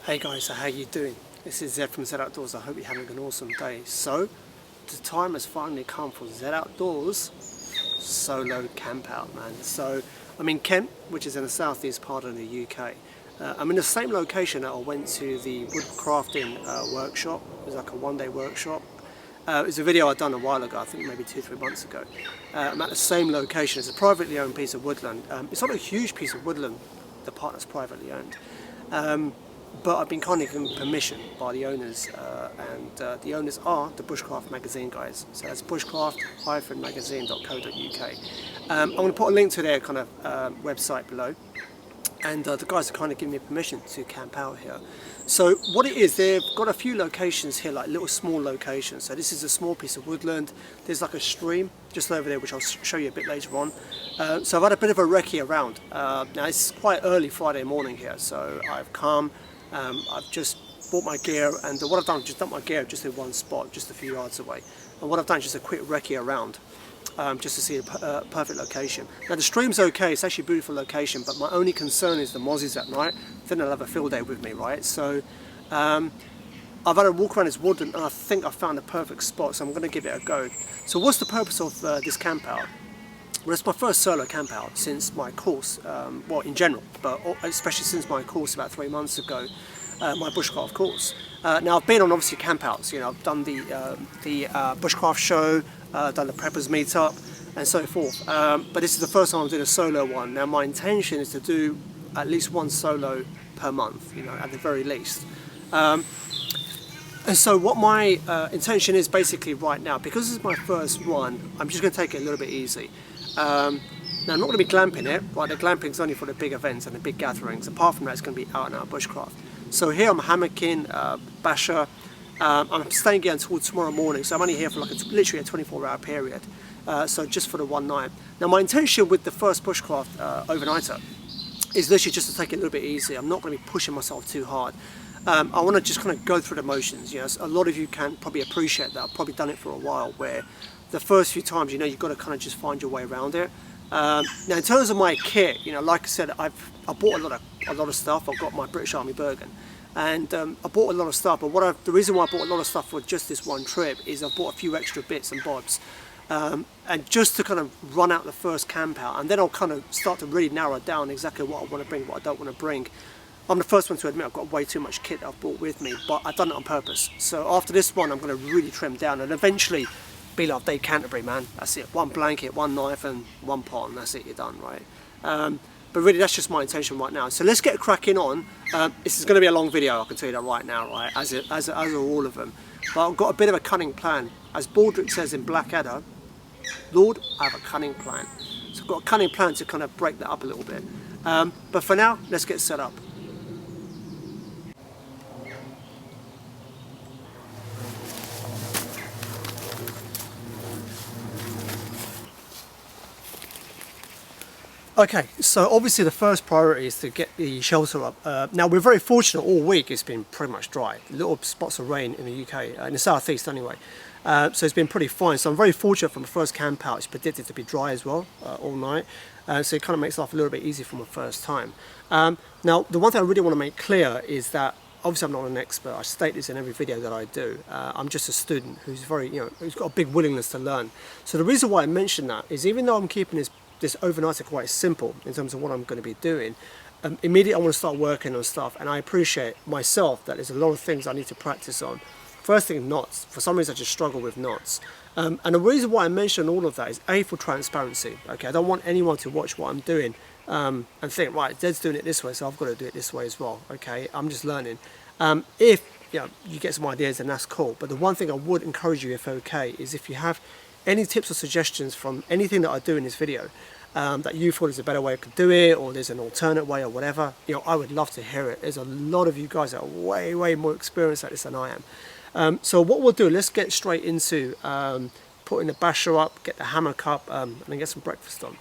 Hey guys, so how you doing? This is Zed from Zed Outdoors. I hope you're having an awesome day. So, the time has finally come for Zed Outdoors solo camp out, man. So, I'm in Kent, which is in the southeast part of the UK. I'm in the same location that I went to the woodcrafting workshop. It was like a one-day workshop. It was a video I'd done a while ago, I think maybe 2-3 months ago. I'm at the same location. It's a privately owned piece of woodland. It's not a huge piece of woodland, the part that's privately owned. But I've been kind of given permission by the owners, and the owners are the Bushcraft magazine guys. So that's bushcraft-magazine.co.uk. I'm going to put a link to their kind of website below, and the guys are kind of giving me permission to camp out here. So what it is, they've got a few locations here, like little small locations. So this is a small piece of woodland. There's like a stream just over there, which I'll show you a bit later on. So I've had a bit of a recce around. Now it's quite early Friday morning here, so I've come. I've just bought my gear, and what I've done is just dumped my gear just in one spot, just a few yards away. And what I've done is just a quick recce around, just to see a perfect location. Now the stream's okay, it's actually a beautiful location, but my only concern is the mozzies at night. Then they'll have a field day with me, right? So I've had a walk around this woodland, and I think I found a perfect spot, so I'm going to give it a go. So what's the purpose of this camp out? Well, it's my first solo camp out since my course, well in general, but especially since my course about 3 months ago, my bushcraft course. Now I've been on obviously camp outs, you know, I've done the bushcraft show, done the preppers meetup and so forth, but this is the first time I'm doing a solo one. Now my intention is to do at least one solo per month, you know, at the very least. And so what my intention is basically right now, because this is my first one, I'm just going to take it a little bit easy. Now I'm not going to be glamping it, right? The glamping is only for the big events and the big gatherings. Apart from that, it's going to be out and out bushcraft. So here I'm hammocking, basher. I'm staying here until tomorrow morning, so I'm only here for like literally a 24-hour period. So just for the one night. Now my intention with the first bushcraft overnighter is literally just to take it a little bit easy. I'm not going to be pushing myself too hard. I want to just kind of go through the motions. You know, a lot of you can probably appreciate that. I've probably done it for a while, where the first few times, you know, you've got to kind of just find your way around it. Now in terms of my kit, you know, like I said, I bought a lot of stuff. I've got my British Army Bergen, and I bought a lot of stuff. But the reason why I bought a lot of stuff for just this one trip is I bought a few extra bits and bobs, and just to kind of run out the first camp out, and then I'll kind of start to really narrow down exactly what I want to bring, what I don't want to bring. I'm the first one to admit I've got way too much kit that I've brought with me, but I've done it on purpose. So after this one, I'm going to really trim down, and eventually be like Dave Canterbury, man. That's it. One blanket, one knife, and one pot, and that's it. You're done, right? But really, that's just my intention right now. So let's get cracking on. This is going to be a long video, I can tell you that right now, right? As are all of them. But I've got a bit of a cunning plan. As Baldrick says in Blackadder, Lord, I have a cunning plan. So I've got a cunning plan to kind of break that up a little bit. But for now, let's get set up. Okay, so obviously the first priority is to get the shelter up. Now we're very fortunate all week, it's been pretty much dry. Little spots of rain in the UK, in the southeast anyway. So it's been pretty fine. So I'm very fortunate for my first camp out. It's predicted to be dry as well, all night. So it kind of makes life a little bit easier for my first time. Now the one thing I really want to make clear is that obviously I'm not an expert. I state this in every video that I do. I'm just a student who's who's got a big willingness to learn. So the reason why I mention that is, even though I'm keeping this overnight are quite simple in terms of what I'm going to be doing, immediately I want to start working on stuff, and I appreciate myself that there's a lot of things I need to practice on. First thing, knots. For some reason I just struggle with knots, and the reason why I mention all of that is A, for transparency. Okay, I don't want anyone to watch what I'm doing and think, right, Zed's doing it this way, so I've got to do it this way as well. Okay, I'm just learning. If you get some ideas, then that's cool, but the one thing I would encourage you, if okay, is if you have any tips or suggestions from anything that I do in this video, that you thought is a better way I could do it, or there's an alternate way or whatever, you know, I would love to hear it. There's a lot of you guys that are way more experienced at this than I am. So what we'll do, let's get straight into putting the basher up, get the hammock up, and then get some breakfast on.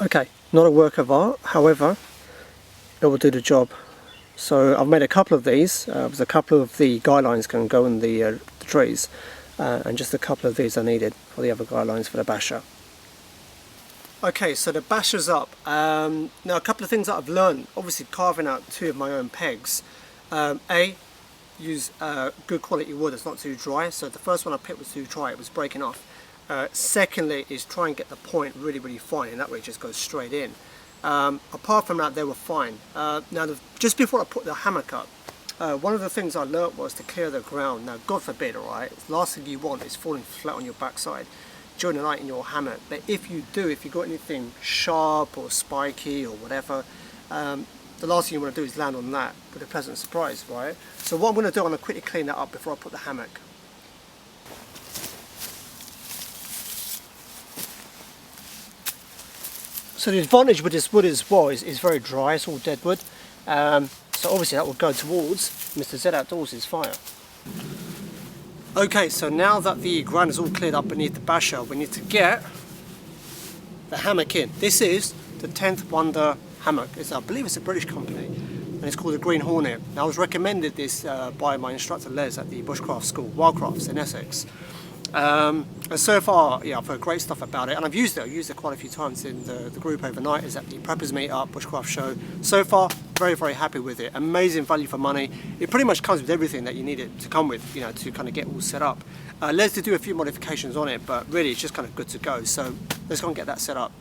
Okay, not a work of art, however, it will do the job. So I've made a couple of these. There's a couple of the guy lines can go in the trees, and just a couple of these are needed for the other guy lines for the basher. Okay, so the basher's up. Now a couple of things that I've learned, obviously carving out 2 of my own pegs. A, use good quality wood that's not too dry. So the first one I picked was too dry, it was breaking off. Secondly is try and get the point really fine, and that way it just goes straight in. Apart from that, they were fine. Now just before I put the hammock up, one of the things I learnt was to clear the ground. Now God forbid, alright, the last thing you want is falling flat on your backside during the night in your hammock. But if you got anything sharp or spiky or whatever, the last thing you want to do is land on that with a pleasant surprise, right? So what I'm going to do, I'm going to quickly clean that up before I put the hammock. So the advantage with this wood as well is very dry, it's all dead wood. So obviously that will go towards Mr. Z Outdoors' fire. Okay, so now that the ground is all cleared up beneath the basher, we need to get the hammock in. This is the 10th Wonder hammock. I believe it's a British company, and it's called the Green Hornet. Now I was recommended this by my instructor Les at the Bushcraft School, Wildcrafts in Essex. And so far, yeah, I've heard great stuff about it, and I've used it quite a few times in the group overnight. Is at the Preppers Meet Up Bushcraft Show. So far, very happy with it. Amazing value for money. It pretty much comes with everything that you need it to come with, you know, to kind of get all set up. Les did do a few modifications on it, but really it's just kind of good to go. So let's go and get that set up.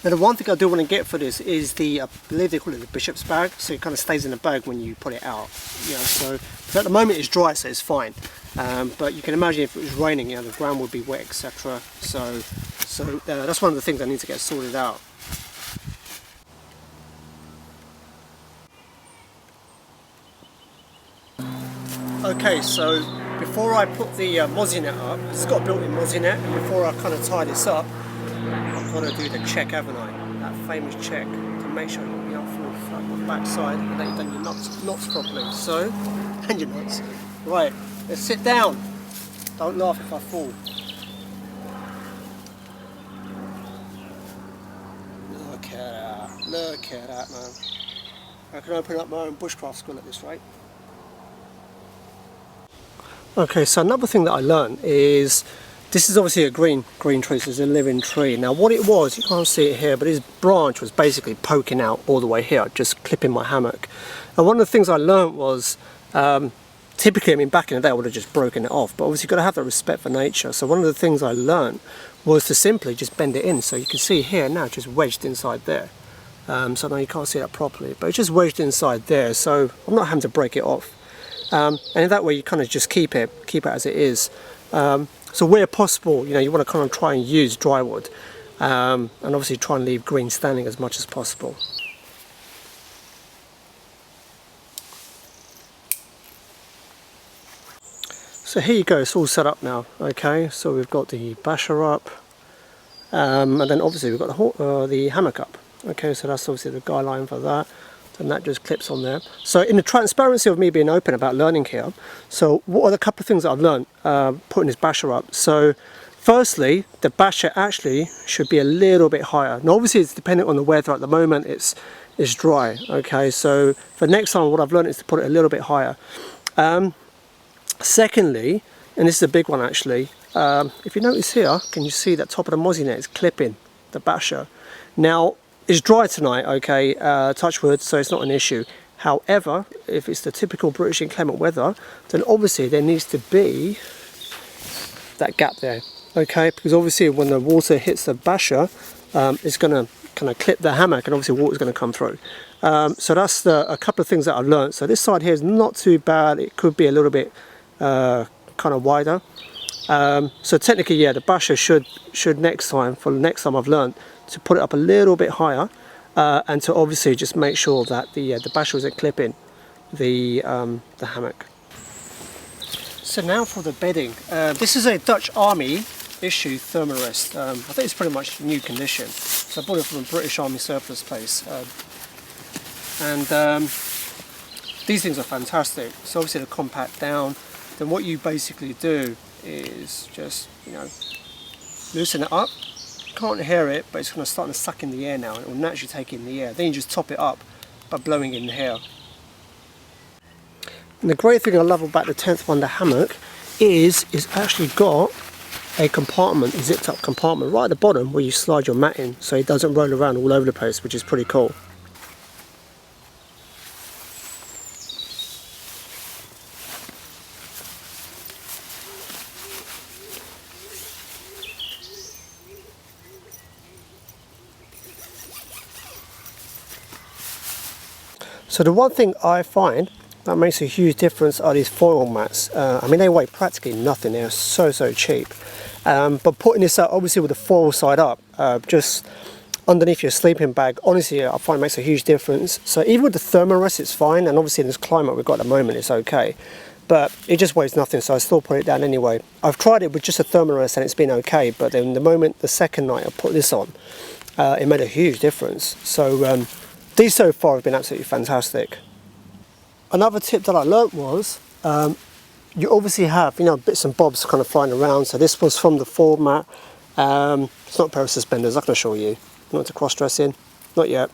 Now the one thing I do want to get for this is the, I believe they call it the bishop's bag, so it kind of stays in the bag when you put it out. You know, so at the moment it's dry, so it's fine. But you can imagine if it was raining, you know, the ground would be wet, etc. So that's one of the things I need to get sorted out. Okay, so before I put the mozzie net up, it's got a built-in mozzie net, and before I kind of tie this up, I've got to do the check, haven't I? That famous check to make sure you're not fall flat on the back side and that you've done your knots properly. So, and your knots. Right, let's sit down. Don't laugh if I fall. Look at that, man. I can open up my own bushcraft school at this rate. Okay, so another thing that I learned is, this is obviously a green tree, so it's a living tree. Now what it was, you can't see it here, but his branch was basically poking out all the way here, just clipping my hammock. And one of the things I learned was, typically, I mean back in the day I would have just broken it off, but obviously you've got to have that respect for nature. So one of the things I learned was to simply just bend it in. So you can see here now, just wedged inside there. So now you can't see that properly, but it's just wedged inside there, so I'm not having to break it off. And in that way you kind of just keep it as it is. So where possible, you know, you want to kind of try and use dry wood, and obviously try and leave green standing as much as possible. So here you go, it's all set up now. Okay, so we've got the basher up, and then obviously we've got the hammock up. Okay, so that's obviously the guy line for that. And that just clips on there. So in the transparency of me being open about learning here, so what are the couple of things that I've learned putting this basher up? So firstly, the basher actually should be a little bit higher. Now obviously it's dependent on the weather. At the moment it's dry. Okay, so for next time what I've learned is to put it a little bit higher. Secondly, and this is a big one actually, if you notice here, can you see that top of the mozzie net is clipping the basher? Now it's dry tonight, okay, touch wood, so it's not an issue. However, if it's the typical British inclement weather, then obviously there needs to be that gap there, okay, because obviously when the water hits the basher, it's going to kind of clip the hammock, and obviously water's going to come through. So that's a couple of things that I've learned. So this side here is not too bad. It could be a little bit kind of wider. So technically, yeah, the basher should next time I've learned to put it up a little bit higher, and to obviously just make sure that the basher isn't clipping the hammock. So now for the bedding. This is a Dutch Army issue thermarest. I think it's pretty much new condition. So I bought it from a British Army surplus place, and these things are fantastic. So obviously to compact down, then what you basically do is just, loosen it up. Can't hear it, but it's going to start to suck in the air now, and it will naturally take in the air. Then you just top it up by blowing in the air. And the great thing I love about the 10th one, the hammock, is it's actually got a compartment, a zipped up compartment right at the bottom where you slide your mat in, so it doesn't roll around all over the place, which is pretty cool. So the one thing I find that makes a huge difference are these foil mats. I mean, they weigh practically nothing, they're so cheap. But putting this out, obviously with the foil side up, just underneath your sleeping bag, honestly I find it makes a huge difference. So even with the thermarest it's fine, and obviously in this climate we've got at the moment it's okay. But it just weighs nothing, so I still put it down anyway. I've tried it with just a thermarest and it's been okay, but then the second night I put this on, it made a huge difference. So these so far have been absolutely fantastic. Another tip that I learnt was, you obviously have, bits and bobs kind of flying around. So this was from the floor mat. It's not a pair of suspenders, I can assure you. Not to cross-dress in, not yet.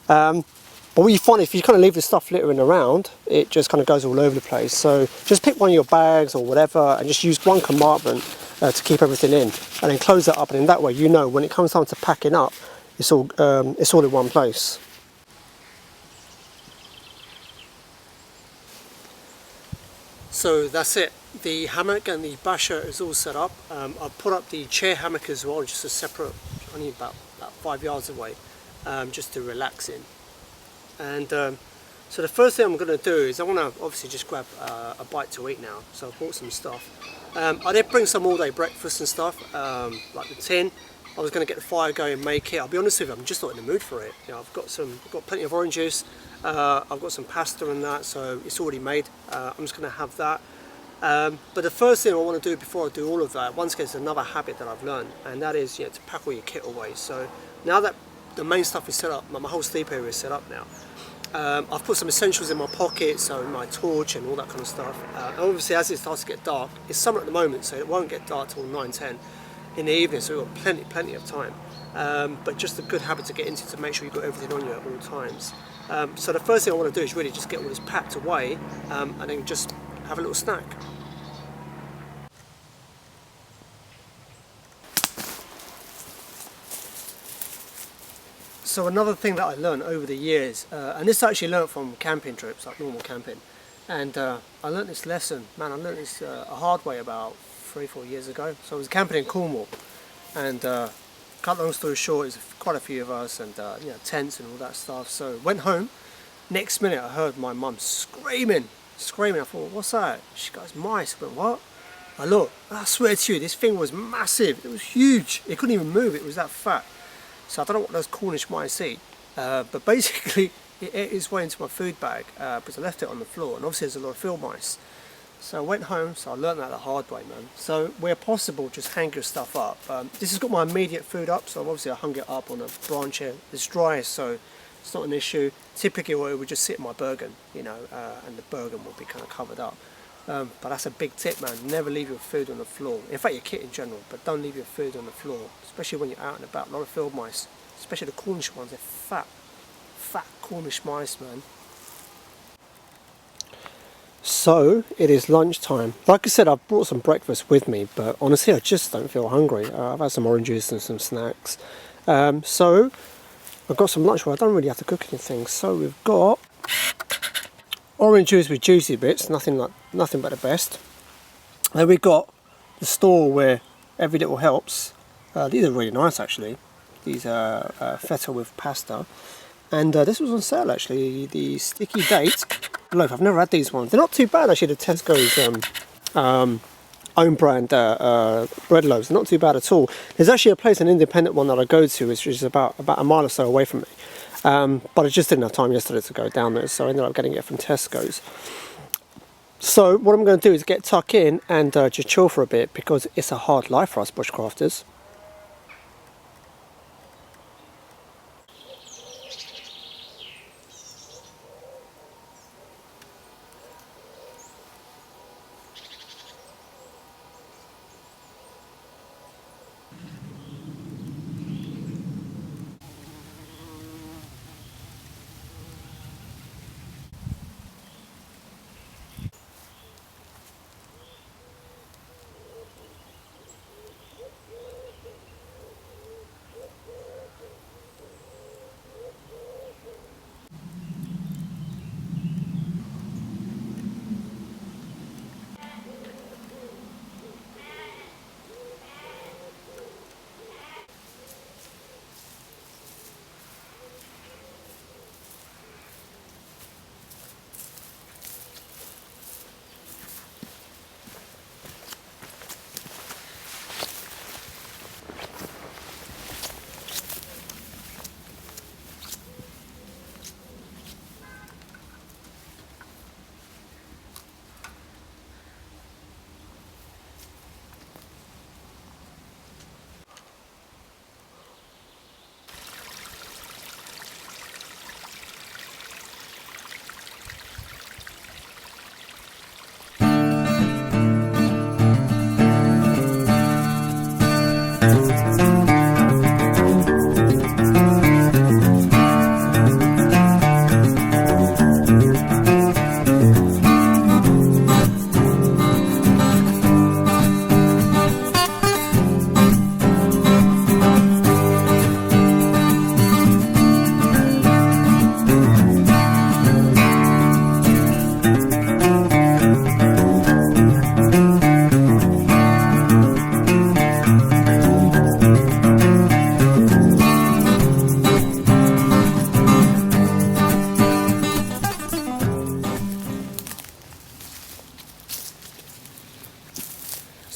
But what you find, if you kind of leave the stuff littering around, it just kind of goes all over the place. So just pick one of your bags or whatever and just use one compartment to keep everything in. And then close it up, and in that way, when it comes time to packing up, it's all in one place. So that's it. The hammock and the basher is all set up. I've put up the chair hammock as well, just a separate, only about 5 yards away, just to relax in. And so the first thing I'm going to do is I want to obviously just grab a bite to eat now. So I bought some stuff. I did bring some all day breakfast and stuff, like the tin. I was going to get the fire going and make it. I'll be honest with you, I'm just not in the mood for it. I've got plenty of orange juice. I've got some pasta and that, so it's already made. I'm just going to have that. But the first thing I want to do before I do all of that, once again, it's another habit that I've learned, and that is to pack all your kit away. So now that the main stuff is set up, my whole sleep area is set up now. I've put some essentials in my pocket, so my torch and all that kind of stuff. Obviously, as it starts to get dark, it's summer at the moment, so it won't get dark till 9-10 in the evening, so we've got plenty of time. But just a good habit to get into to make sure you've got everything on you at all times. So the first thing I want to do is really just get all this packed away, and then just have a little snack. So another thing that I learned over the years, and this I actually learned from camping trips, like normal camping, and I learned this lesson, man, I learned this a hard way about 3-4 years ago. So I was camping in Cornwall, and cut long story short, there's quite a few of us, and tents and all that stuff. So went home, next minute I heard my mum screaming. I thought, what's that? She goes, mice. I went, what? I looked, I swear to you, this thing was massive, it was huge, it couldn't even move, it was that fat. So I don't know what those Cornish mice eat, but basically it ate its way into my food bag because I left it on the floor, and obviously there's a lot of field mice. So I went home, so I learned that the hard way, man. So where possible, just hang your stuff up. This has got my immediate food up, so obviously I hung it up on a branch here. It's dry, so it's not an issue. Typically it would just sit in my Bergen, and the Bergen will be kind of covered up. But that's a big tip, man. Never leave your food on the floor. In fact, your kit in general, but don't leave your food on the floor, especially when you're out and about. A lot of field mice, especially the Cornish ones, they're fat Cornish mice, man. So it is lunchtime. Like I said, I've brought some breakfast with me, but honestly I just don't feel hungry. I've had some orange juice and some snacks. So I've got some lunch where I don't really have to cook anything. So we've got orange juice with juicy bits, nothing but the best. Then we've got the store where every little helps. These are really nice actually. These are feta with pasta. And this was on sale actually, the sticky date loaf. I've never had these ones. They're not too bad actually, the Tesco's own brand bread loaves. They're not too bad at all. There's actually a place, an independent one that I go to, which is about a mile or so away from me. But I just didn't have time yesterday to go down there, so I ended up getting it from Tesco's. So what I'm going to do is get tucked in and just chill for a bit, because it's a hard life for us bushcrafters.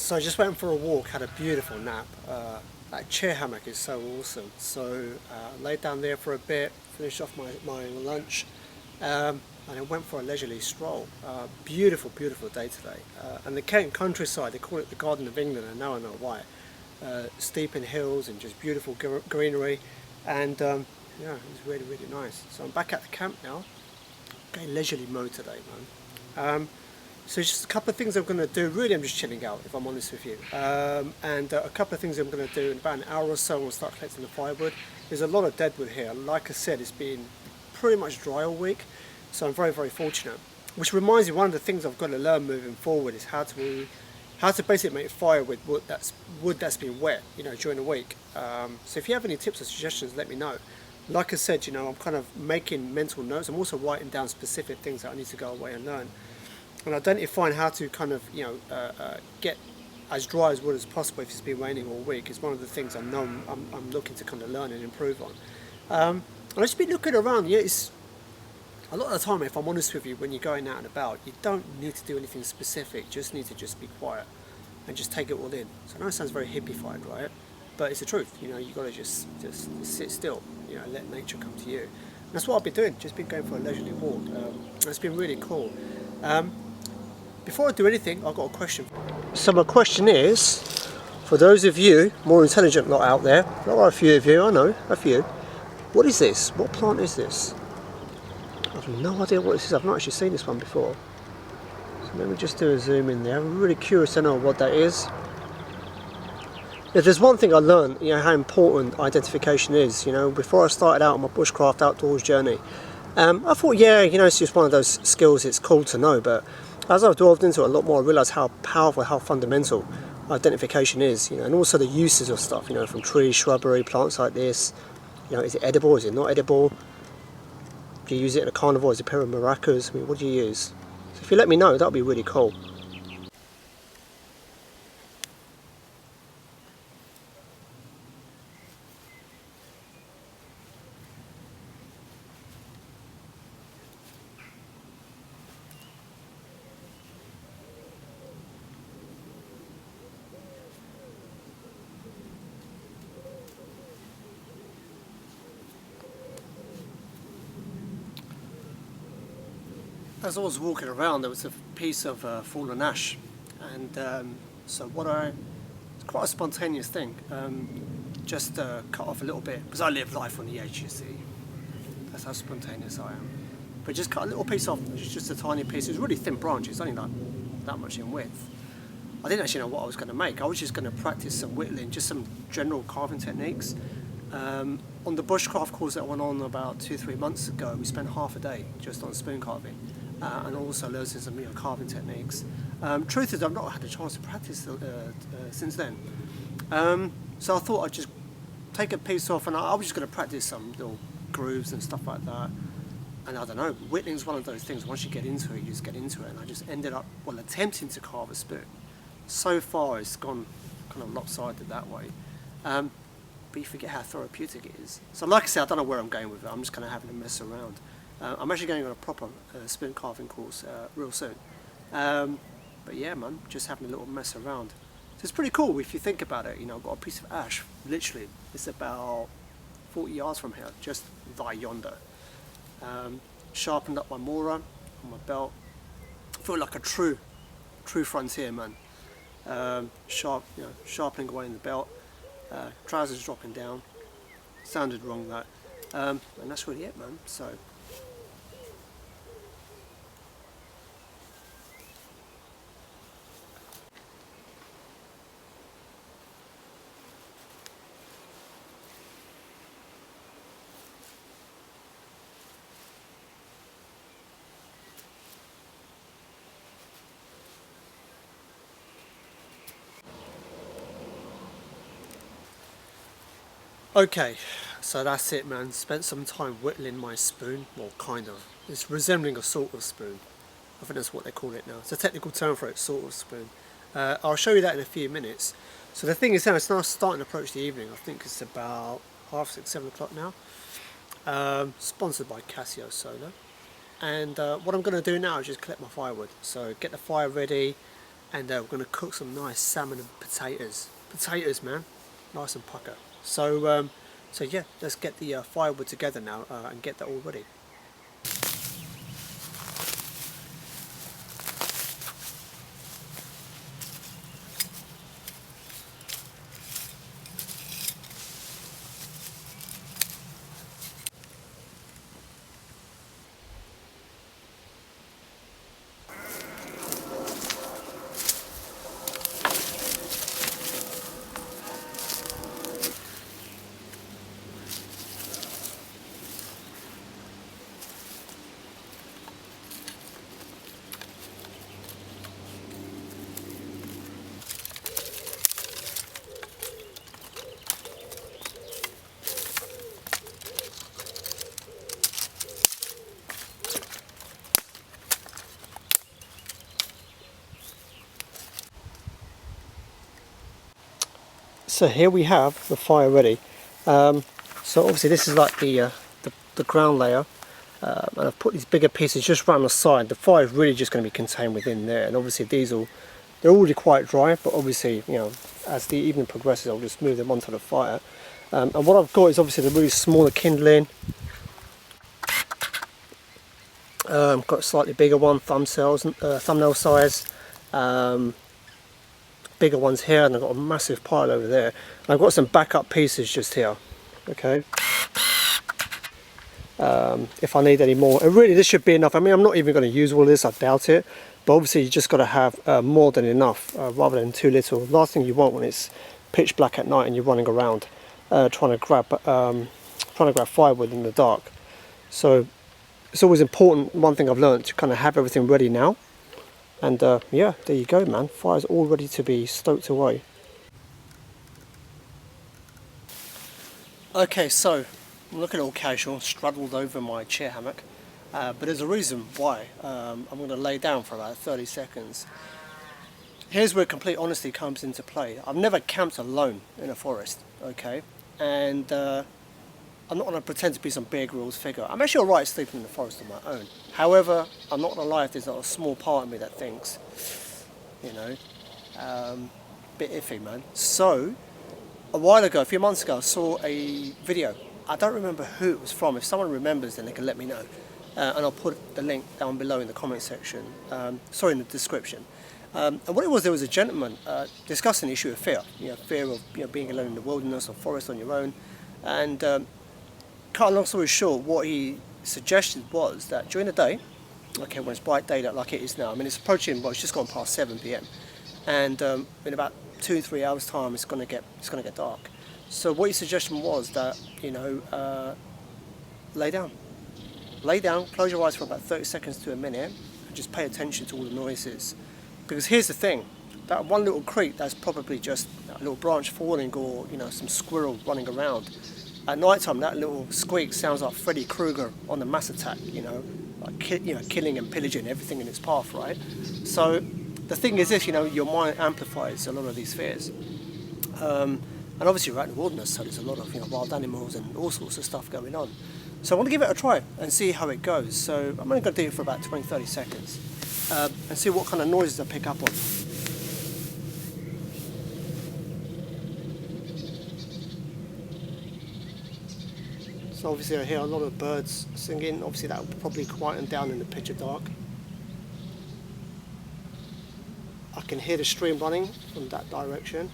So I just went for a walk, had a beautiful nap. That chair hammock is so awesome. So laid down there for a bit, finished off my lunch, and I went for a leisurely stroll. Beautiful, beautiful day today. And the Kent countryside, they call it the Garden of England, and now I know why. Steep in hills and just beautiful greenery, and yeah, it was really, really nice. So I'm back at the camp now. Going leisurely mode today, man. So just a couple of things I'm going to do. Really, I'm just chilling out, if I'm honest with you. And a couple of things I'm going to do in about an hour or so. We'll start collecting the firewood. There's a lot of deadwood here. Like I said, it's been pretty much dry all week, so I'm very, very fortunate. Which reminds me, one of the things I've got to learn moving forward is how to basically make fire with wood that's been wet, you know, during the week. So if you have any tips or suggestions, let me know. Like I said, you know, I'm kind of making mental notes. I'm also writing down specific things that I need to go away and learn. And identifying how to kind of, you know, get as dry as wood as possible if it's been raining all week is one of the things I know I'm looking to kind of learn and improve on. And I've just been looking around. Yeah, it's a lot of the time, if I'm honest with you, when you're going out and about, you don't need to do anything specific. You just need to just be quiet and just take it all in. So I know it sounds very hippified, right? But it's the truth. You know, you got to just sit still. You know, let nature come to you. And that's what I've been doing. Just been going for a leisurely walk. It's been really cool. Before I do anything, I've got a question. So my question is, for those of you more intelligent lot out there, not a few of you, I know, a few, what is this? What plant is this? I've no idea what this is. I've not actually seen this one before. So let me just do a zoom in there. I'm really curious to know what that is. If there's one thing I learned, you know, how important identification is. You know, before I started out on my bushcraft outdoors journey, I thought, yeah, you know, it's just one of those skills. It's cool to know, but as I've delved into it a lot more, I realised how powerful, how fundamental identification is. You know, and also the uses of stuff. You know, from trees, shrubbery, plants like this. You know, is it edible? Is it not edible? Do you use it in a carnivore? Is it a pair of maracas? I mean, what do you use? So if you let me know, that would be really cool. As I was walking around, there was a piece of fallen ash, and so it's quite a spontaneous thing, just cut off a little bit, because I live life on the edge, you see, that's how spontaneous I am, but just cut a little piece off, just a tiny piece. It was a really thin branch, it's only like that much in width, I didn't actually know what I was going to make. I was just going to practice some whittling, just some general carving techniques. On the bushcraft course that went on about 2-3 months ago, we spent half a day just on spoon carving, and also learning some carving techniques. Truth is, I've not had a chance to practice since then. So I thought I'd just take a piece off, and I was just going to practice some little grooves and stuff like that. And I don't know, whittling's one of those things, once you get into it, you just get into it. And I just ended up, attempting to carve a spoon. So far, it's gone kind of lopsided that way. But you forget how therapeutic it is. So like I said, I don't know where I'm going with it. I'm just kind of having a mess around. I'm actually going on a proper spoon carving course real soon. But yeah, man, just having a little mess around. So it's pretty cool if you think about it. I've got a piece of ash, literally, it's about 40 yards from here, just by yonder. Sharpened up my Mora on my belt. I feel like a true frontier man. Sharpening away in the belt. Trousers dropping down. Sounded wrong that. And that's really it, man. So. Okay, so that's it, man. Spent some time whittling my spoon. Well, kind of. It's resembling a sort of spoon. I think that's what they call it now. It's a technical term for it, sort of spoon. I'll show you that in a few minutes. So the thing is now, it's now starting to approach the evening. I think it's about 6:30, 7 o'clock now. Sponsored by Casio Solar. And what I'm going to do now is just collect my firewood. So get the fire ready, and we're going to cook some nice salmon and potatoes. Potatoes, man. Nice and pucker. So yeah, let's get the firewood together now and get that all ready. So here we have the fire ready. So obviously this is like the ground layer, and I've put these bigger pieces just around the side. The fire is really just going to be contained within there, and obviously they're already quite dry, but obviously as the evening progresses, I'll just move them onto the fire. And what I've got is obviously the really smaller kindling. Got a slightly bigger one, thumbnail size. Bigger ones here, and I've got a massive pile over there. And I've got some backup pieces just here. Okay. If I need any more, and really this should be enough. I mean, I'm not even going to use all this, I doubt it. But obviously you just got to have more than enough, rather than too little. Last thing you want when it's pitch black at night and you're running around trying to grab firewood in the dark. So it's always important. One thing I've learned, to kind of have everything ready now. And yeah, there you go, man. Fire's all ready to be stoked away. Okay, so I'm looking all casual, straddled over my chair hammock. But there's a reason why. I'm going to lay down for about 30 seconds. Here's where complete honesty comes into play. I've never camped alone in a forest, okay? And I'm not going to pretend to be some Bear Grylls figure. I'm actually alright sleeping in the forest on my own. However, I'm not going to lie if there's not a small part of me that thinks, bit iffy, man. So, a while ago, a few months ago, I saw a video. I don't remember who it was from. If someone remembers, then they can let me know. And I'll put the link down below in the comment section. Sorry, in the description. And what it was, there was a gentleman discussing the issue of fear. Fear of being alone in the wilderness or forest on your own. And cut a long story short, what he suggested was that during the day, okay, when it's bright daylight like it is now, I mean it's approaching, well, it's just gone past 7 p.m. and in about 2-3 hours time it's going to get dark. So what your suggestion was that, you know, lay down, close your eyes for about 30 seconds to a minute, and just pay attention to all the noises. Because here's the thing, that one little creak, that's probably just a little branch falling, or, you know, some squirrel running around. At night time, that little squeak sounds like Freddy Krueger on the Mass Attack, you know, like killing and pillaging everything in its path, right? So the thing is this, you know, your mind amplifies a lot of these fears. And obviously we're out in the wilderness, so there's a lot of, you know, wild animals and all sorts of stuff going on. So I want to give it a try and see how it goes. So I'm only going to do it for about 20-30 seconds and see what kind of noises I pick up on. So obviously I hear a lot of birds singing. Obviously that will probably quieten down in the pitch dark. I can hear the stream running from that direction.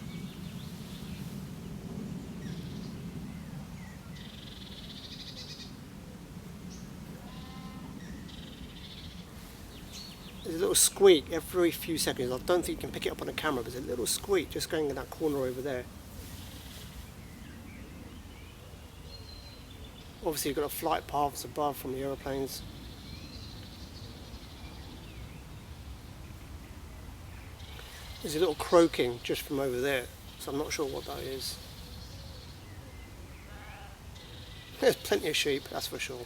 There's a little squeak every few seconds. I don't think you can pick it up on the camera, but there's a little squeak just going in that corner over there. Obviously you've got flight paths above from the aeroplanes. There's a little croaking just from over there, so I'm not sure what that is. There's plenty of sheep, that's for sure.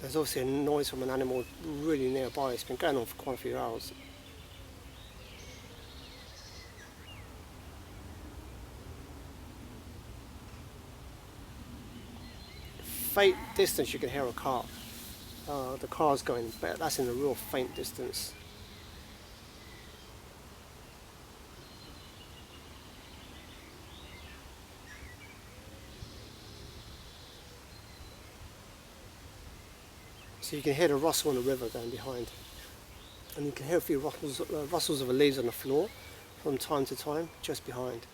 There's obviously a noise from an animal really nearby. It's been going on for quite a few hours. Faint distance you can hear a car. The car's going, but that's in a real faint distance. So you can hear the rustle on the river down behind, and you can hear a few rustles of the leaves on the floor from time to time just behind.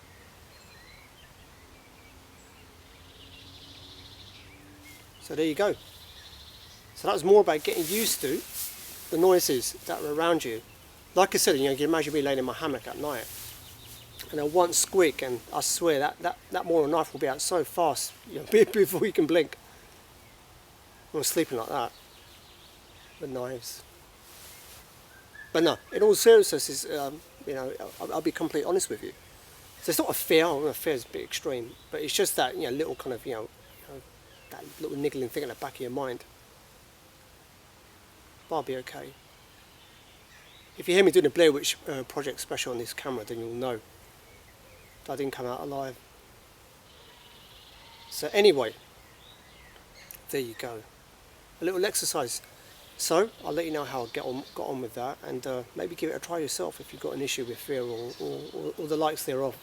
So there you go. So that was more about getting used to the noises that are around you. Like I said, you know, you can imagine me laying in my hammock at night, and then one squeak, and I swear that mortal knife will be out so fast, you know, before you can blink. I'm sleeping like that with knives. But no, in all seriousness, is you know, I'll be completely honest with you. So it's not a fear. A fear is a bit extreme, but it's just that, you know, little kind of, you know, that little niggling thing in the back of your mind. But I'll be okay. If you hear me doing a Blair Witch Project special on this camera, then you'll know that I didn't come out alive. So anyway, there you go. A little exercise. So I'll let you know how I got on with that, and maybe give it a try yourself if you've got an issue with fear or the likes thereof.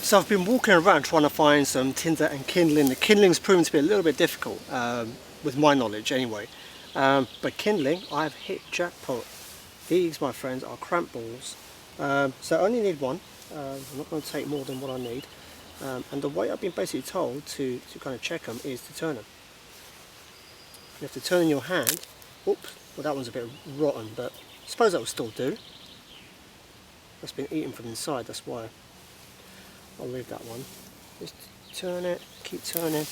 So I've been walking around trying to find some tinder and kindling. The kindling's proven to be a little bit difficult, with my knowledge anyway. But kindling, I've hit jackpot. These, my friends, are cramp balls. So I only need one. I'm not going to take more than what I need. And the way I've been basically told to kind of check them is to turn them. You have to turn in your hand. Oops, well that one's a bit rotten, but I suppose that will still do. That's been eaten from inside, that's why. I'll leave that one. Just turn it, keep turning. And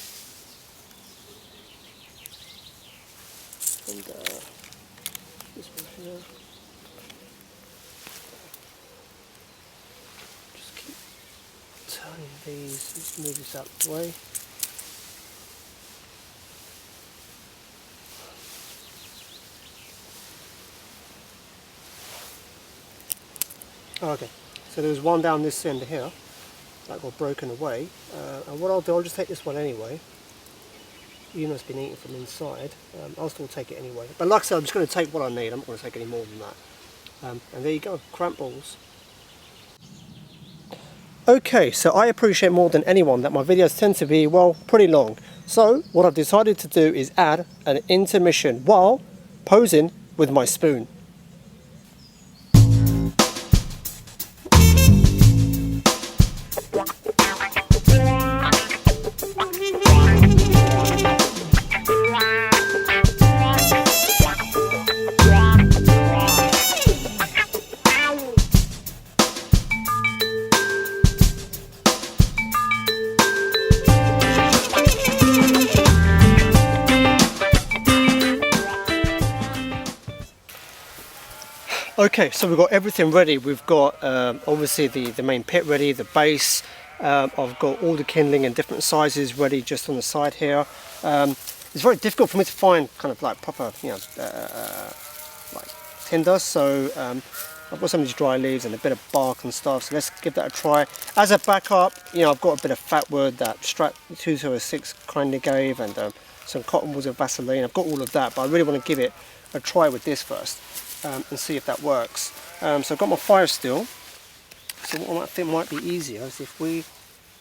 this one here. Just keep turning these. Just move this out of the way. Okay, so there's one down this end here that got broken away, and what I'll do, I'll just take this one anyway. You must have been eaten from inside. I'll still take it anyway. But like I said, I'm just going to take what I need. I'm not going to take any more than that. And there you go, cramp balls. Okay, so I appreciate more than anyone that my videos tend to be, well, pretty long. So what I've decided to do is add an intermission while posing with my spoon. Okay, so we've got everything ready. We've got obviously the main pit ready, the base. I've got all the kindling in different sizes ready just on the side here. It's very difficult for me to find kind of like proper, like tinder. So I've got some of these dry leaves and a bit of bark and stuff. So let's give that a try. As a backup, I've got a bit of fat wood that Strat 206 kindly gave, and some cotton balls of Vaseline. I've got all of that, but I really want to give it a try with this first. And see if that works. So I've got my fire still. So what I might think might be easier is if we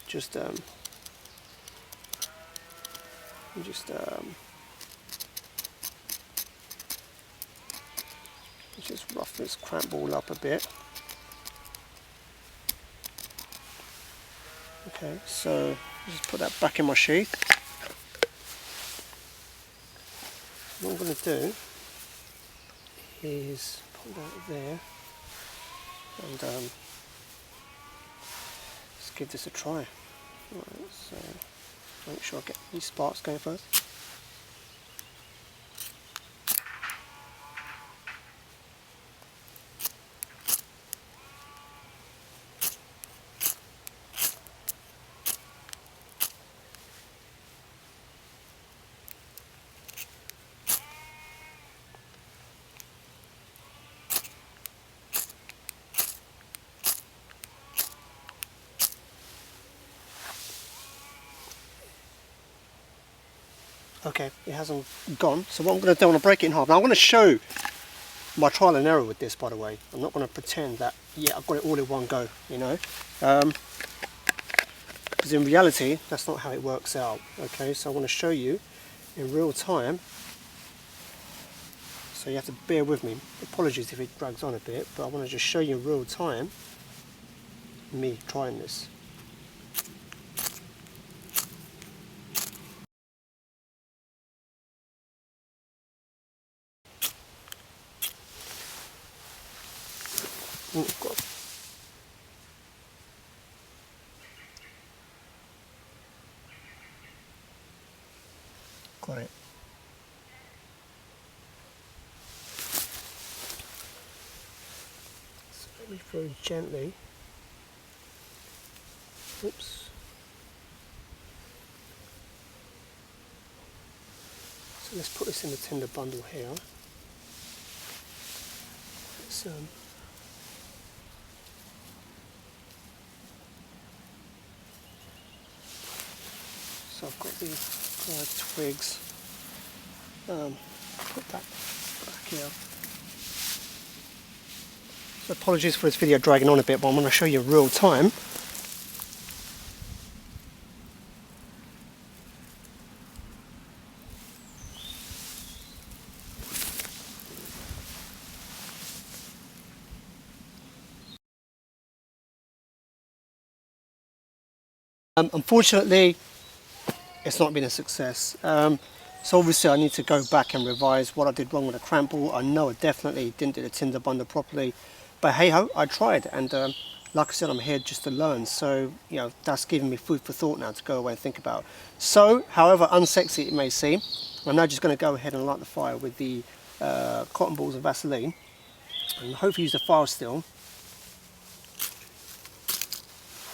just rough this cramp ball up a bit. Okay, so just put that back in my sheath. What I'm going to do is put that there and let's give this a try. Right, so make sure I get these sparks going first. Okay, it hasn't gone, so what I'm going to do, I'm going to break it in half. Now I'm going to show my trial and error with this, by the way. I'm not going to pretend that, yeah, I've got it all in one go, because in reality, that's not how it works out. Okay, so I want to show you in real time, so you have to bear with me. Apologies if it drags on a bit, but I want to just show you in real time me trying this. Ooh, got it. So let me very gently. Oops. So let's put this in the tinder bundle here. Let's, so I've got the twigs. Put that back here. So apologies for this video dragging on a bit, but I'm going to show you real time. Unfortunately, it's not been a success. So obviously I need to go back and revise what I did wrong with the cramp ball. I know I definitely didn't do the tinder bundle properly, but hey ho, I tried, and like I said, I'm here just to learn. So that's giving me food for thought now to go away and think about. So however unsexy it may seem, I'm now just going to go ahead and light the fire with the cotton balls of Vaseline, and hopefully use the fire still.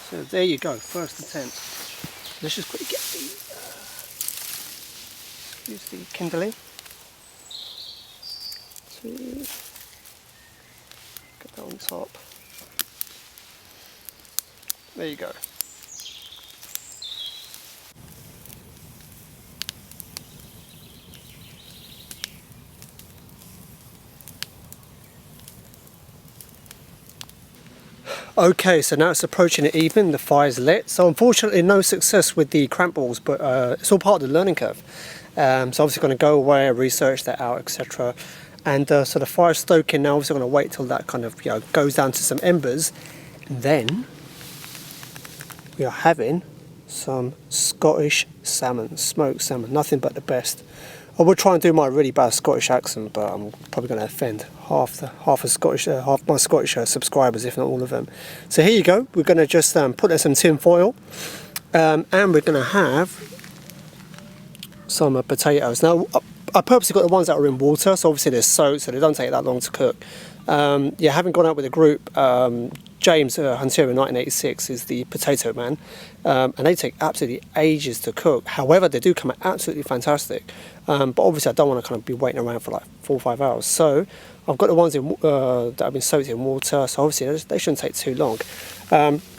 So there you go, first attempt. Let's just quickly get the use the kindling to get that on top. There you go. Okay, so now it's approaching the evening, the fire's lit. So unfortunately no success with the cramp balls, but it's all part of the learning curve. So obviously going to go away, research that out, etc. And so the fire's stoking now, obviously going to wait till that kind of, you know, goes down to some embers. And then we are having some Scottish salmon, smoked salmon, nothing but the best. I would try and do my really bad Scottish accent, but I'm probably going to offend half my Scottish subscribers, if not all of them. So here you go. We're going to just put in some tin foil, and we're going to have some potatoes. Now, I purposely got the ones that are in water, so obviously they're soaked, so they don't take that long to cook. Yeah, having gone out with a group, James Hunter in 1986 is the potato man, and they take absolutely ages to cook. However, they do come out absolutely fantastic. But obviously I don't want to kind of be waiting around for like 4 or 5 hours. So I've got the ones in, that have been soaked in water, so obviously they shouldn't take too long.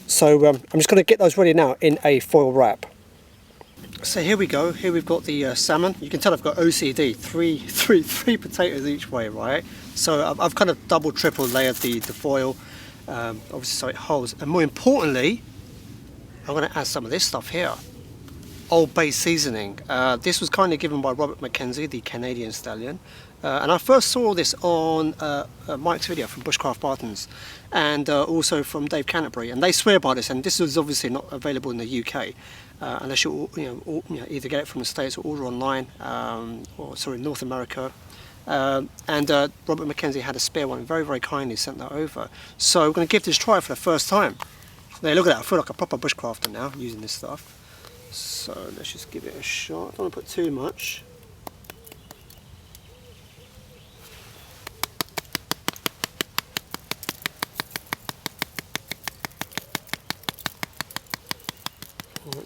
So I'm just going to get those ready now in a foil wrap. So here we go. Here we've got the salmon. You can tell I've got OCD, three potatoes each way, right? So I've kind of double, triple layered the foil, obviously so it holds. And more importantly, I'm going to add some of this stuff here. Old Bay seasoning. This was kindly given by Robert McKenzie, the Canadian stallion. And I first saw this on Mike's video from Bushcraft Bartons, and also from Dave Canterbury, and they swear by this. And this is obviously not available in the UK, unless you either get it from the States or order online, or sorry, North America. And Robert McKenzie had a spare one, and very, very kindly sent that over. So we're going to give this a try for the first time. There, look at that! I feel like a proper bushcrafter now using this stuff. So let's just give it a shot. I don't want to put too much.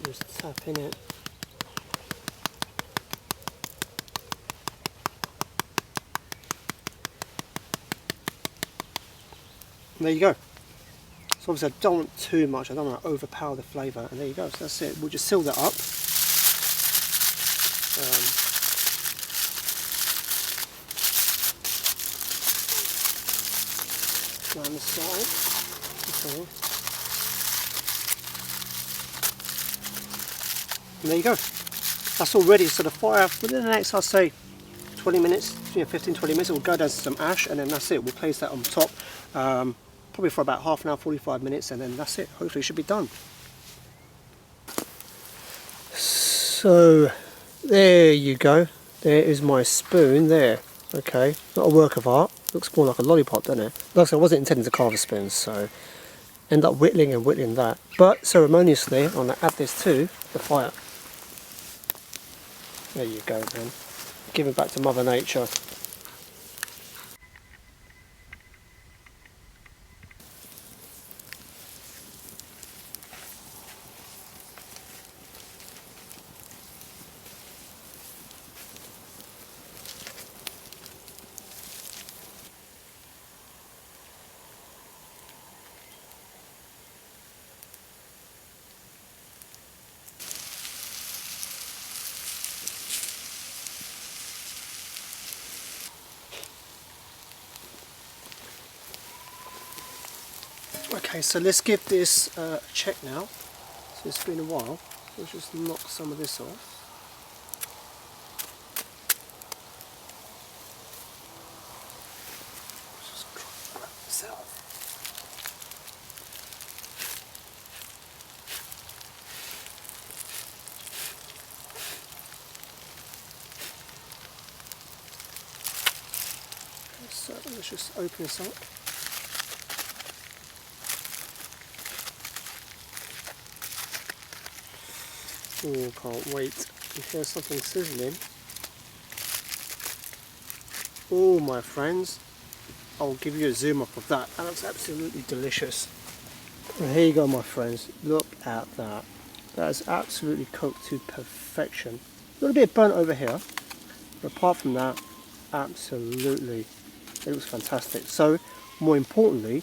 Just tap in it. And there you go. So obviously I don't want too much, I don't want to overpower the flavour, and there you go, so that's it. We'll just seal that up. Down the side. Okay. And there you go. That's all ready. So the fire, within the next, I'll say 20 minutes, 15-20 minutes, it will go down to some ash, and then that's it. We'll place that on top. Probably for about half an hour, 45 minutes, and then that's it. Hopefully it should be done. So there you go. There is my spoon there. Okay, not a work of art. Looks more like a lollipop, doesn't it? Like I said, I wasn't intending to carve a spoon, so end up whittling and whittling that. But ceremoniously, I'm going to add this to the fire. There you go, man. Give it back to Mother Nature. Okay, so let's give this a check now. So it's been a while. Let's just knock some of this off. Just try and grab this out. So let's just open this up. Oh, can't wait. You hear something sizzling. Oh, my friends, I'll give you a zoom up of that. That looks absolutely delicious. And here you go, my friends. Look at that. That is absolutely cooked to perfection. A little bit burnt over here, but apart from that, absolutely, it looks fantastic. So, more importantly,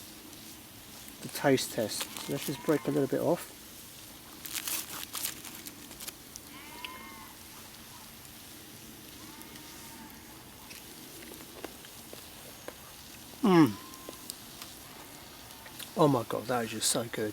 the taste test. So let's just break a little bit off. Oh my god, that is just so good.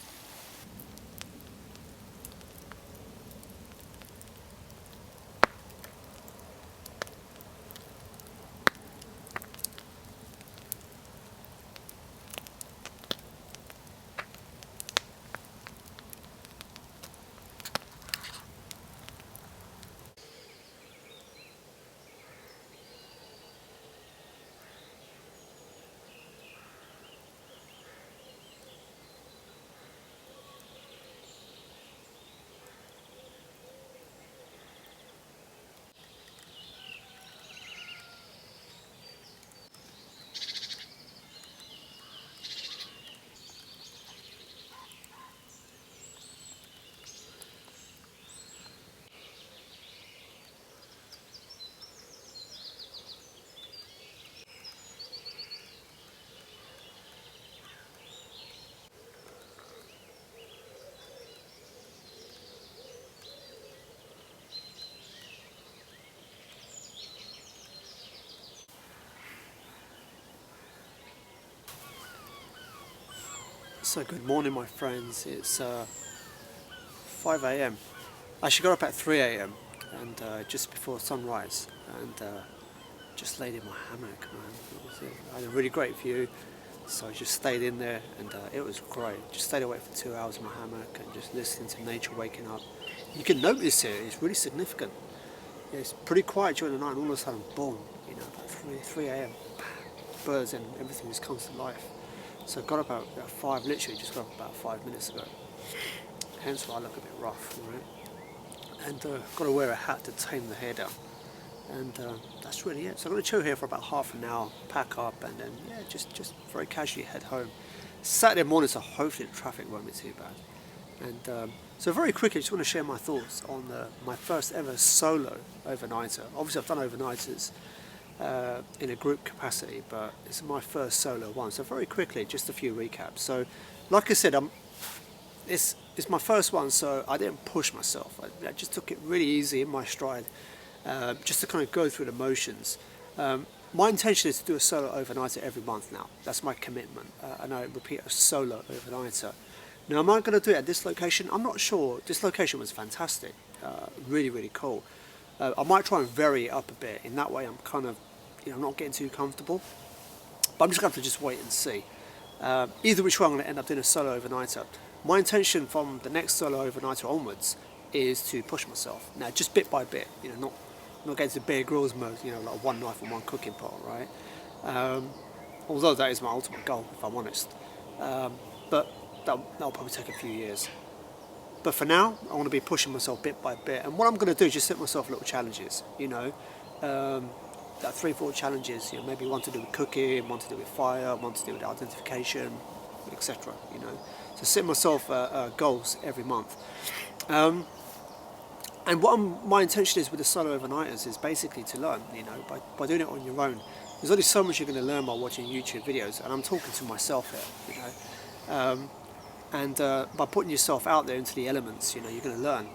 So good morning, my friends. It's 5 a.m. I actually got up at 3 a.m. and just before sunrise, and just laid in my hammock, man. I had a really great view, so I just stayed in there, and it was great. Just stayed awake for 2 hours in my hammock and just listening to nature waking up. You can notice it; it's really significant. Yeah, it's pretty quiet during the night, and all of a sudden, boom! You know, about 3 a.m. Birds and everything just comes to life. So I got up at 5, literally just got up about 5 minutes ago. Hence why I look a bit rough, right? And got to wear a hat to tame the hair down. And that's really it. So I'm going to chill here for about half an hour, pack up, and then yeah, just very casually head home. Saturday morning, so hopefully the traffic won't be too bad. And so very quickly, I just want to share my thoughts on my first ever solo overnighter. Obviously, I've done overnighters in a group capacity, but it's my first solo one. So very quickly, just a few recaps. So, like I said, it's my first one, so I didn't push myself. I just took it really easy in my stride, just to kind of go through the motions. My intention is to do a solo overnighter every month now. That's my commitment, and I repeat, a solo overnighter. Now, am I going to do it at this location? I'm not sure. This location was fantastic, really, really cool. I might try and vary it up a bit. In that way, I'm kind of, not getting too comfortable. But I'm just going to have to just wait and see. Either which way, I'm going to end up doing a solo overnighter. My intention from the next solo overnighter onwards is to push myself. Now, just bit by bit, not getting to Bear Grylls mode, like one knife and one cooking pot, right? Although that is my ultimate goal, if I'm honest. But that'll probably take a few years. But for now, I want to be pushing myself bit by bit. And what I'm going to do is just set myself little challenges, that 3-4 challenges, maybe one to do with cooking, one to do with fire, one to do with identification, etc. So set myself goals every month. And what my intention is with the solo overnighters is basically to learn, by doing it on your own. There's only so much you're going to learn by watching YouTube videos, and I'm talking to myself here, and by putting yourself out there into the elements, you're going to learn.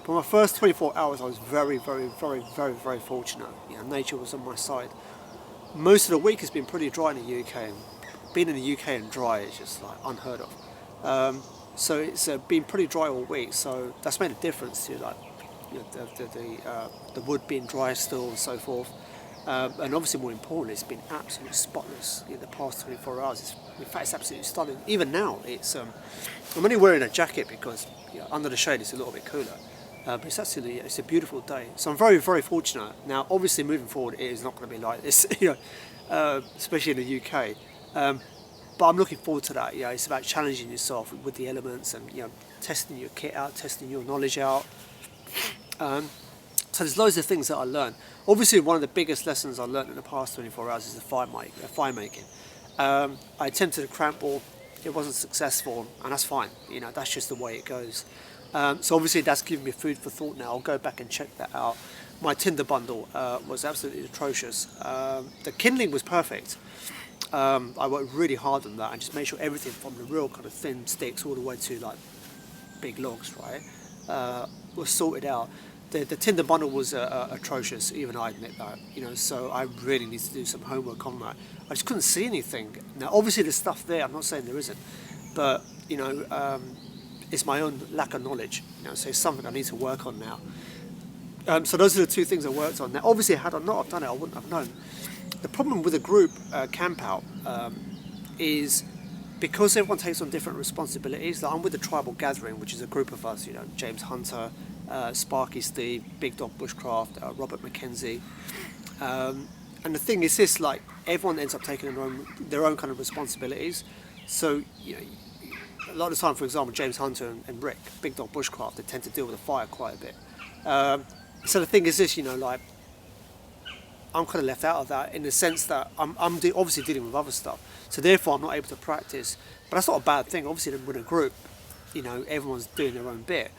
For my first 24 hours, I was very, very, very, very, very fortunate. Nature was on my side. Most of the week has been pretty dry in the UK, and being in the UK and dry is just like unheard of. So it's been pretty dry all week. So that's made a difference to the wood being dry still and so forth. And obviously, more importantly, it's been absolutely spotless in the past 24 hours. In fact, it's absolutely stunning. Even now, I'm only wearing a jacket because under the shade it's a little bit cooler. But it's a beautiful day. So I'm very, very fortunate. Now, obviously, moving forward, it is not going to be like this, especially in the UK. But I'm looking forward to that. It's about challenging yourself with the elements and testing your kit out, testing your knowledge out. So there's loads of things that I learned. Obviously, one of the biggest lessons I learned in the past 24 hours is the fire making. I attempted a cramp ball. It wasn't successful, and that's fine. That's just the way it goes. So obviously that's given me food for thought now. I'll go back and check that out. My tinder bundle was absolutely atrocious. The kindling was perfect. I worked really hard on that and just made sure everything from the real kind of thin sticks all the way to like big logs, right, was sorted out. the Tinder bundle was atrocious, even I admit that, you know, so I really need to do some homework on that. I just couldn't see anything. Now obviously there's stuff there, I'm not saying there isn't, but you know, it's my own lack of knowledge, you know, so it's something I need to work on now. So those are the two things I worked on. Now obviously had I not have done it, I wouldn't have known. The problem with a group camp out is because everyone takes on different responsibilities. Like I'm with the Tribal Gathering, which is a group of us, you know, James Hunter, Sparky Steve, Big Dog Bushcraft, Robert McKenzie, and the thing is this, like everyone ends up taking their own kind of responsibilities. So you know, a lot of the time, for example, James Hunter and Rick, Big Dog Bushcraft, they tend to deal with the fire quite a bit. So the thing is this, you know, like I'm kind of left out of that in the sense that I'm obviously dealing with other stuff, so therefore I'm not able to practice. But that's not a bad thing. Obviously, with a group, you know, everyone's doing their own bit.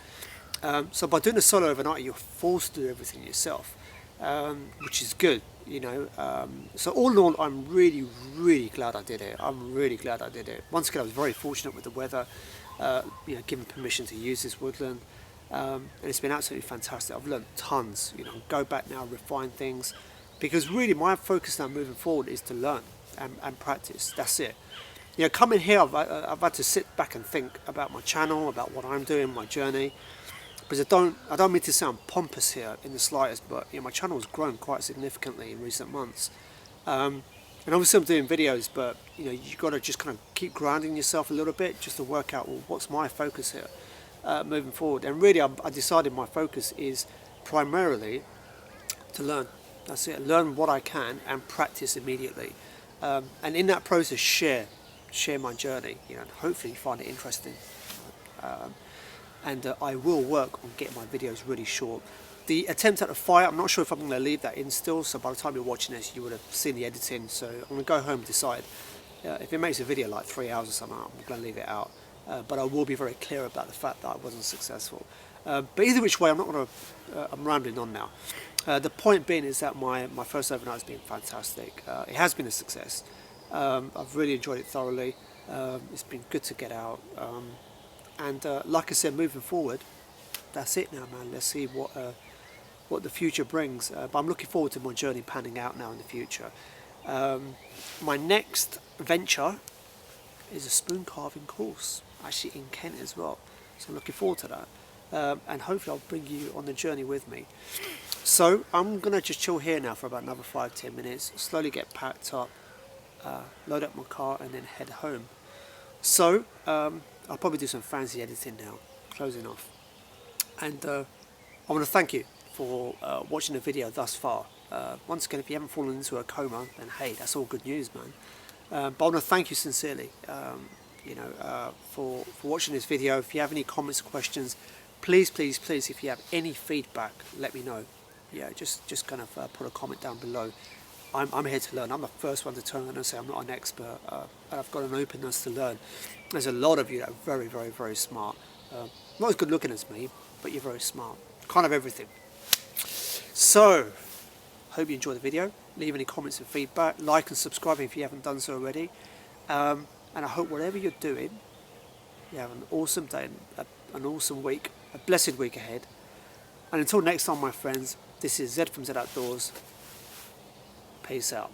So by doing a solo overnight, you're forced to do everything yourself, which is good, you know. So all in all, I'm really, really glad I did it. I'm really glad I did it. Once again, I was very fortunate with the weather, you know, given permission to use this woodland, and it's been absolutely fantastic. I've learned tons, you know. Go back now, refine things, because really my focus now moving forward is to learn and practice. That's it. You know, coming here, I've had to sit back and think about my channel, about what I'm doing, my journey. Because I don't mean to sound pompous here in the slightest, but you know, my channel has grown quite significantly in recent months. And obviously I'm doing videos, but you know, you've got to just kind of keep grinding yourself a little bit just to work out, well, what's my focus here moving forward. And really I decided my focus is primarily to learn. That's it. Learn what I can and practice immediately. And in that process, share my journey, you know, and hopefully you find it interesting. And I will work on getting my videos really short. The attempt at a fire, I'm not sure if I'm going to leave that in still, so by the time you're watching this you would have seen the editing, so I'm going to go home and decide. If it makes a video like 3 hours or something, I'm going to leave it out. But I will be very clear about the fact that I wasn't successful. But either which way, I'm not going to, I'm rambling on now. The point being is that my first overnight has been fantastic. It has been a success. I've really enjoyed it thoroughly. It's been good to get out. And like I said, moving forward, that's it now, man. Let's see what the future brings. But I'm looking forward to my journey panning out now in the future. My next venture is a spoon carving course, actually in Kent as well. So I'm looking forward to that. And hopefully I'll bring you on the journey with me. So I'm going to just chill here now for about another 5-10 minutes, slowly get packed up, load up my car and then head home. So I'll probably do some fancy editing now, closing off. And I want to thank you for watching the video thus far. Once again, if you haven't fallen into a coma, then hey, that's all good news, man. But I want to thank you sincerely, you know, for watching this video. If you have any comments or questions, please, if you have any feedback, let me know. Yeah, just kind of put a comment down below. I'm here to learn. I'm the first one to turn around and say I'm not an expert, and I've got an openness to learn. There's a lot of you that are very, very, very smart. Not as good looking as me, but you're very smart. Kind of everything. So, hope you enjoyed the video. Leave any comments and feedback. Like and subscribe if you haven't done so already. And I hope whatever you're doing, you have an awesome day, an awesome week, a blessed week ahead. And until next time, my friends, this is Zed from Zed Outdoors. Peace out.